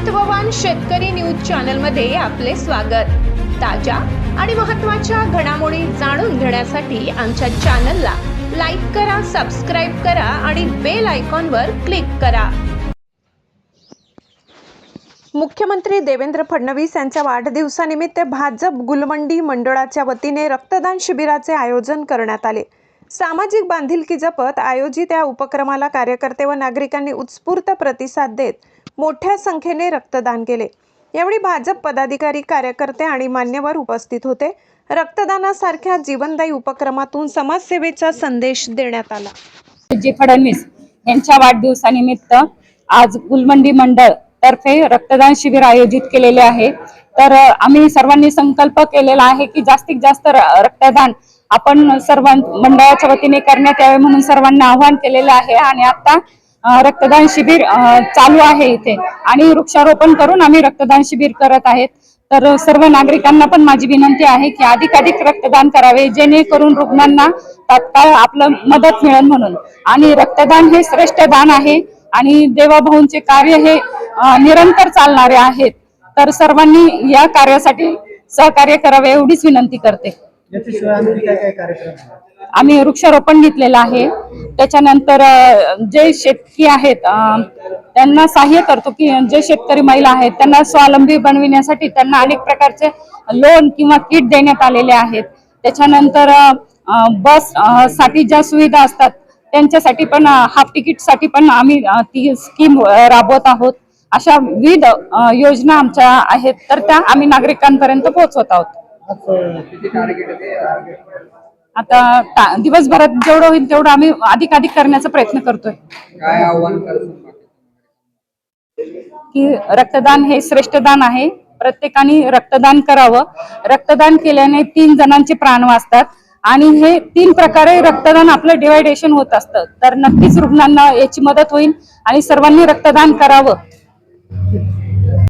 महत्त्ववान शेतकरी news channel मध्ये आपले स्वागत। ताज्या आणि महत्त्वाच्या घडामोडी जाणून घेण्यासाठी आमच्या चॅनलला लाईक करा, सबस्क्राइब करा आणि बेल आयकॉनवर क्लिक करा। मुख्यमंत्री देवेंद्र फडणवीस यांच्या वाढदिवसानिमित्त भाजप गुलमंडी मंडळाच्या वतीने रक्तदान शिबिराचे आयोजन करण्यात आले। सामाजिक बांधिलकी जपत आयोजित या उपक्रमाला कार्यकर्ते व नागरिकांनी उत्स्फूर्त प्रतिसाद देत मोठ्या संख्येने रक्तदान केले। यावेळी भाजप पदाधिकारी, कार्यकर्ते आणि मान्यवर उपस्थित होते। रक्तदानासारख्या जीवनदायी उपक्रमातून समाजसेवेचा संदेश देण्यात आला। जे फडणवीस यांच्या वाढदिवसानिमित्त आज गुलमंडी मंडळ तर्फे रक्तदान शिबिर आयोजित केलेले आहे। तर आम्ही सर्वांनी संकल्प केलेला आहे की जास्तीत जास्त रक्तदान आपण सर्व मंडळाच्या वतीने करण्यात यावे म्हणून सर्वांना आवाहन केलेले आहे। आणि आता रक्तदान शिबिर चालू आहे इथे आणि वृक्षारोपण करून आम्ही रक्तदान शिबिर करत आहेत। तर सर्व नागरिकांना पण माझी विनंती आहे की अधिकाधिक रक्तदान करावे, जेणेकरून रुग्णांना तात्काळ आपलं मदत मिळेल म्हणून। आणि रक्तदान हे श्रेष्ठ दान आहे आणि देवाभाऊंचे कार्य हे निरंतर चालणारे आहेत। तर सर्वांनी या कार्यासाठी सहकार्य करावे एवढीच विनंती करते। आम्ही वृक्षारोपण घेतलेलं आहे। त्याच्यानंतर जे शेतकरी आहेत त्यांना सहाय्य करतो की जे शेतकरी महिला आहेत त्यांना स्वावलंबी बनविण्यासाठी त्यांना अनेक प्रकारचे लोन किंवा किट देण्यात आलेले आहेत। त्याच्यानंतर बस साठी ज्या सुविधा असतात त्यांच्यासाठी पण हाफ तिकीट साठी पण आम्ही ती स्कीम राबवत आहोत। अशा विविध योजना आमच्या आहेत, तर त्या आम्ही नागरिकांपर्यंत पोहोचवत आहोत। आता दिवसभरात जेवढं होईल तेवढं आम्ही अधिकाधिक करण्याचा प्रयत्न करतोय। काय आव्हान की रक्तदान हे श्रेष्ठ दान आहे, प्रत्येकाने रक्तदान करावं। रक्तदान केल्याने 3 जणांचे प्राण वाचतात आणि हे 3 प्रकारे रक्तदान आपलं डिवायडेशन होत असतं। तर नक्कीच रुग्णांना याची मदत होईल आणि सर्वांनी रक्तदान करावं